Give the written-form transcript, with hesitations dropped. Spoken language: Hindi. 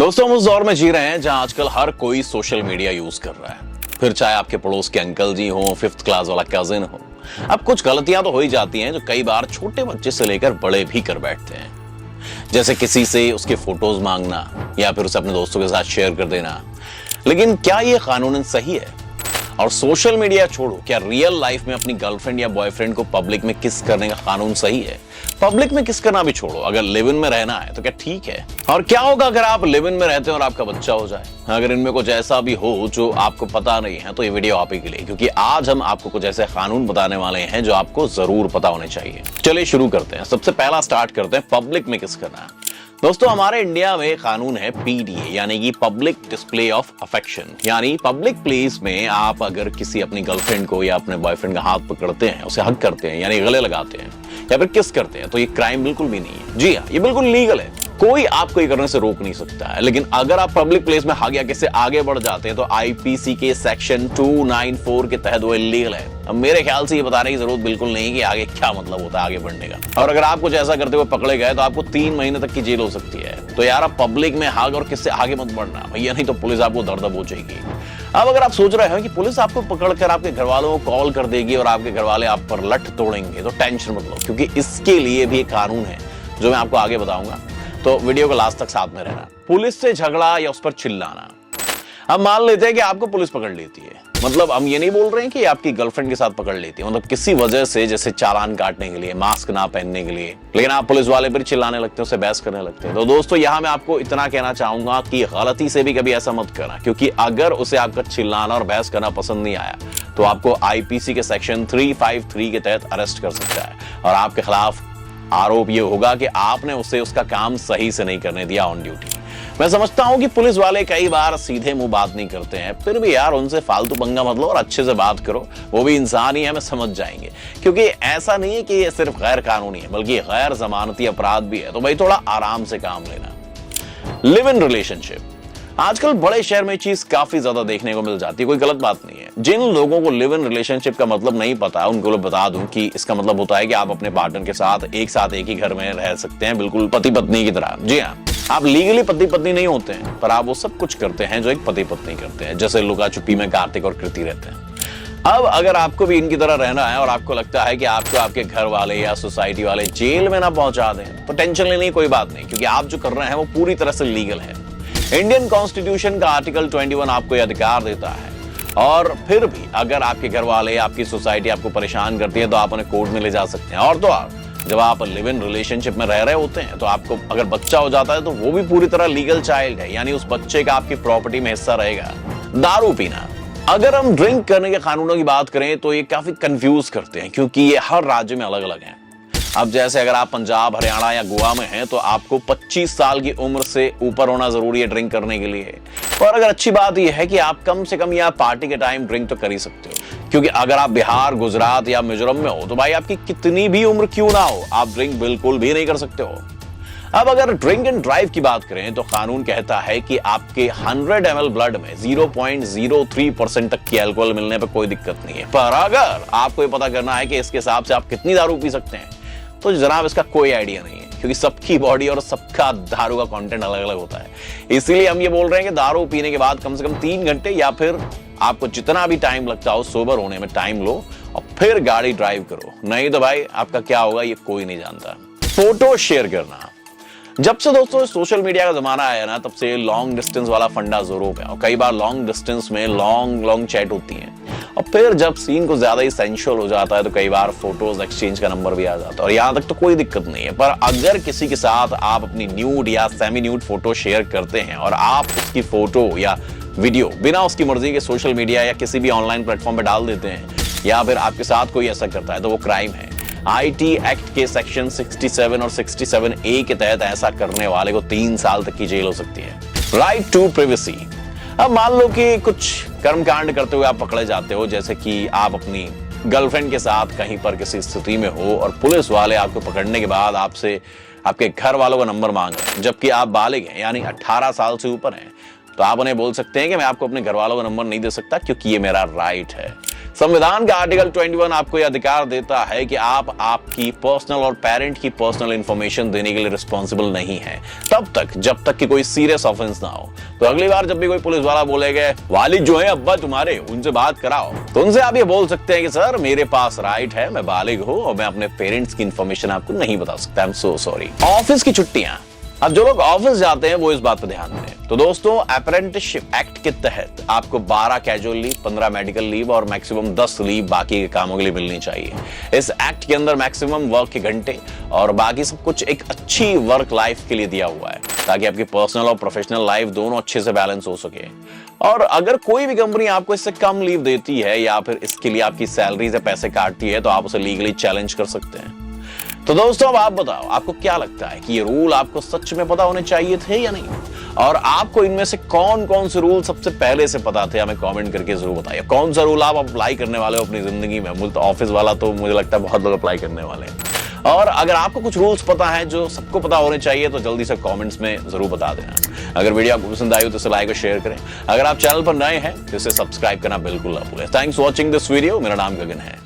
दोस्तों, हम उस दौर में जी रहे हैं जहां आजकल हर कोई सोशल मीडिया यूज कर रहा है। फिर चाहे आपके पड़ोस के अंकल जी हो, 5th क्लास वाला कजिन हो। अब कुछ गलतियां तो हो ही जाती हैं जो कई बार छोटे बच्चे से लेकर बड़े भी कर बैठते हैं। जैसे किसी से उसके फोटोज मांगना या फिर उसे अपने दोस्तों के साथ शेयर कर देना। लेकिन क्या ये कानूनन सही है? और सोशल मीडिया छोड़ो, क्या रियल लाइफ में अपनी गर्लफ्रेंड या बॉयफ्रेंड को पब्लिक में किस करने का कानून सही है? पब्लिक में किस करना भी छोड़ो, अगर लिव इन में रहना है तो क्या ठीक है? और क्या होगा अगर आप लिव इन में रहते हैं और आपका बच्चा हो जाए? अगर इनमें कुछ ऐसा भी हो जो आपको पता नहीं है तो ये वीडियो आप ही के लिए, क्योंकि आज हम आपको कुछ ऐसे कानून बताने वाले हैं जो आपको जरूर पता होने चाहिए। चलिए शुरू करते हैं। सबसे पहला स्टार्ट करते हैं पब्लिक में किस करना है। दोस्तों, हमारे इंडिया में कानून है PDA, यानी कि पब्लिक डिस्प्ले ऑफ अफेक्शन। यानी पब्लिक प्लेस में आप अगर किसी अपनी गर्लफ्रेंड को या अपने बॉयफ्रेंड का हाथ पकड़ते हैं, उसे हग करते हैं यानी गले लगाते हैं या फिर किस करते हैं, तो ये क्राइम बिल्कुल भी नहीं है। जी हाँ, ये बिल्कुल लीगल है, कोई आपको ये करने से रोक नहीं सकता है। लेकिन अगर आप पब्लिक प्लेस में हग या किसी आगे बढ़ जाते हैं तो IPC के सेक्शन 294 के तहत वो इलीगल है। अब मेरे ख्याल से ये बताने की जरूरत बिल्कुल नहीं कि आगे क्या मतलब होता है आगे बढ़ने का। और अगर आप कुछ ऐसा करते हुए पकड़े गए तो आपको 3 महीने तक की जेल हो सकती है। तो यार, आप पब्लिक में हग और किससे आगे मत बढ़ना भैया, नहीं तो पुलिस आपको दर्द दबोचेगी। अब अगर आप सोच रहे हो कि पुलिस आपको पकड़कर आपके घर वालों को कॉल कर देगी और आपके घर वाले आप पर लठ तोड़ेंगे, तो टेंशन मत लो, क्योंकि इसके लिए भी एक कानून है जो मैं आपको आगे बताऊंगा। तो वीडियो को लास्ट तक साथ में रहना। पुलिस से झगड़ा या उस पर चिल्लाना। अब मान लेते हैं कि आपको पुलिस पकड़ लेती है, मतलब हम ये नहीं बोल रहे हैं कि आपकी गर्लफ्रेंड के साथ पकड़ लेती है, मतलब किसी वजह से, जैसे चालान काटने के लिए, मास्क ना पहनने के लिए, लेकिन आप पुलिस वाले पर चिल्लाने लगते हैं, उससे बहस करने लगते हैं। तो दोस्तों, यहां मैं आपको इतना कहना चाहूंगा कि गलती से भी कभी ऐसा मत करना, क्योंकि अगर उसे आपका चिल्लाना और बहस करना पसंद नहीं आया तो आपको IPC के सेक्शन 353 के तहत अरेस्ट कर सकता है और आपके खिलाफ आरोप ये होगा कि आपने उसे उसका काम सही से नहीं करने दिया ऑन ड्यूटी। मैं समझता हूं कि पुलिस वाले कई बार सीधे मुंह बात नहीं करते हैं, फिर भी यार उनसे फालतू पंगा मत लो और अच्छे से बात करो, वो भी इंसान ही है, हमें समझ जाएंगे। क्योंकि ऐसा नहीं है कि ये सिर्फ गैर कानूनी है, बल्कि गैर जमानती अपराध भी है। तो भाई थोड़ा आराम से काम लेना। लिव इन रिलेशनशिप, आजकल बड़े शहर में चीज काफी ज्यादा देखने को मिल जाती है, कोई गलत बात नहीं है। जिन लोगों को लिव इन रिलेशनशिप का मतलब नहीं पता, उनको लोग बता दूं कि इसका मतलब होता है कि आप अपने पार्टनर के साथ एक ही घर में रह सकते हैं, बिल्कुल पति पत्नी की तरह। जी हाँ, आप लीगली पति पत्नी नहीं होते हैं, पर आप वो सब कुछ करते हैं जो एक पति पत्नी करते हैं, जैसे लुका छुपी में कार्तिक और कृति रहते हैं। अब अगर आपको भी इनकी तरह रहना है और आपको लगता है कि आपको आपके घर वाले या सोसाइटी वाले जेल में ना पहुंचा दें, तो टेंशन लेने की कोई बात नहीं, क्योंकि आप जो कर रहे हैं वो पूरी तरह से लीगल है। इंडियन कॉन्स्टिट्यूशन का आर्टिकल 21 आपको यह अधिकार देता है। और फिर भी अगर आपके घर वाले, आपकी सोसाइटी आपको परेशान करती है तो आप उन्हें कोर्ट में ले जा सकते हैं। और तो और, जब आप लिव इन रिलेशनशिप में रह रहे होते हैं तो आपको अगर बच्चा हो जाता है तो वो भी पूरी तरह लीगल चाइल्ड है, यानी उस बच्चे का आपकी प्रॉपर्टी में हिस्सा रहेगा। दारू पीना, अगर हम ड्रिंक करने के कानूनों की बात करें तो ये काफी कंफ्यूज करते हैं, क्योंकि ये हर राज्य में अलग अलग हैं। अब जैसे अगर आप पंजाब, हरियाणा या गोवा में हैं तो आपको 25 साल की उम्र से ऊपर होना जरूरी है ड्रिंक करने के लिए। और अगर अच्छी बात यह है कि आप कम से कम या पार्टी के टाइम ड्रिंक तो कर ही सकते हो, क्योंकि अगर आप बिहार, गुजरात या मिजोरम में हो तो भाई आपकी कितनी भी उम्र क्यों ना हो, आप ड्रिंक बिल्कुल भी नहीं कर सकते हो। अब अगर ड्रिंक एंड ड्राइव की बात करें तो कानून कहता है कि आपके 100 ml ब्लड में 0.03% तक की अल्कोहल मिलने पर कोई दिक्कत नहीं है। पर अगर आपको ये पता करना है कि इसके हिसाब से आप कितनी दारू पी सकते हैं, तो जनाब इसका कोई आइडिया नहीं है, क्योंकि सबकी बॉडी और सबका दारू का कंटेंट अलग अलग होता है। इसीलिए हम ये बोल रहे हैं कि दारू पीने के बाद कम से कम 3 घंटे या फिर आपको जितना भी टाइम लगता हो सोबर होने में टाइम लो और फिर गाड़ी ड्राइव करो, नहीं तो भाई आपका क्या होगा ये कोई नहीं जानता। फोटो शेयर करना, जब से दोस्तों सोशल मीडिया का जमाना आया ना, तब से लॉन्ग डिस्टेंस वाला फंडा जोरों पे, और कई बार लॉन्ग डिस्टेंस में लॉन्ग चैट होती है, और फिर जब सीन को ज्यादा ही सेंशुअल हो जाता है तो कई बार फोटोज एक्सचेंज का नंबर भी आ जाता है, और यहाँ तक तो कोई दिक्कत नहीं है। पर अगर किसी के साथ आप अपनी न्यूड या सेमी न्यूड फोटो शेयर करते हैं और आप उसकी फोटो या वीडियो बिना उसकी मर्जी के सोशल मीडिया या किसी भी ऑनलाइन प्लेटफॉर्म पर डाल देते हैं, या फिर आपके साथ कोई ऐसा करता है, तो वो क्राइम है। IT एक्ट के सेक्शन 67 और 67A के तहत ऐसा करने वाले को 3 साल तक की जेल हो सकती है। राइट टू प्राइवेसी, अब मान लो कि कुछ कर्मकांड करते हुए आप पकड़े जाते हो, जैसे कि आप अपनी गर्लफ्रेंड के साथ कहीं पर किसी स्थिति में हो और पुलिस वाले आपको पकड़ने के बाद आपसे आपके घर वालों का नंबर मांग रहे हैं, जबकि आप बालिग हैं यानी 18 साल से ऊपर हैं, तो आप उन्हें बोल सकते हैं कि मैं आपको अपने घर वालों का नंबर नहीं दे सकता, क्योंकि ये मेरा राइट है। संविधान का आर्टिकल 21 आपको यह अधिकार देता है कि आप आपकी पर्सनल और पेरेंट की पर्सनल इंफॉर्मेशन देने के लिए रिस्पॉन्सिबल नहीं है, तब तक जब तक कि कोई सीरियस ऑफेंस ना हो। तो अगली बार जब भी कोई पुलिस वाला बोलेगा वालिद जो है अब्बा तुम्हारे, उनसे बात कराओ, तो उनसे आप ये बोल सकते हैं कि सर मेरे पास राइट है, मैं बालिग हूं और मैं अपने पेरेंट्स की इंफॉर्मेशन आपको नहीं बता सकता। I am so sorry. Office की छुट्टियां, अब जो लोग ऑफिस जाते हैं वो इस बात पर ध्यान दें। तो दोस्तों, अप्रेंटिसशिप एक्ट के तहत आपको 12 कैजुअल लीव, 15 मेडिकल लीव और मैक्सिमम 10 लीव बाकी के कामों के लिए मिलनी चाहिए। इस एक्ट के अंदर मैक्सिमम वर्क के घंटे और बाकी सब कुछ एक अच्छी वर्क लाइफ के लिए दिया हुआ है, ताकि आपकी पर्सनल और प्रोफेशनल लाइफ दोनों अच्छे से बैलेंस हो सके। और अगर कोई भी कंपनी आपको इससे कम लीव देती है या फिर इसके लिए आपकी सैलरी से पैसे काटती है, तो आप उसे लीगली चैलेंज कर सकते हैं। तो दोस्तों, अब आप बताओ, आपको क्या लगता है कि ये रूल आपको सच में पता होने चाहिए थे या नहीं? और आपको इनमें से कौन कौन से रूल सबसे पहले से पता थे, हमें कमेंट करके जरूर बताइए। कौन सा रूल आप अप्लाई करने वाले हो अपनी जिंदगी में? मुझे तो ऑफिस वाला तो मुझे लगता है बहुत लोग अप्लाई करने वाले हैं। और अगर आपको कुछ रूल्स पता है जो सबको पता होने चाहिए, तो जल्दी से कमेंट्स में जरूर बता देना। अगर वीडियो आपको पसंद आई हो तो इसे लाइक और शेयर करें। अगर आप चैनल पर नए हैं तो इसे सब्सक्राइब करना बिल्कुल ना भूलें। Thanks for watching this video. मेरा नाम गगन है।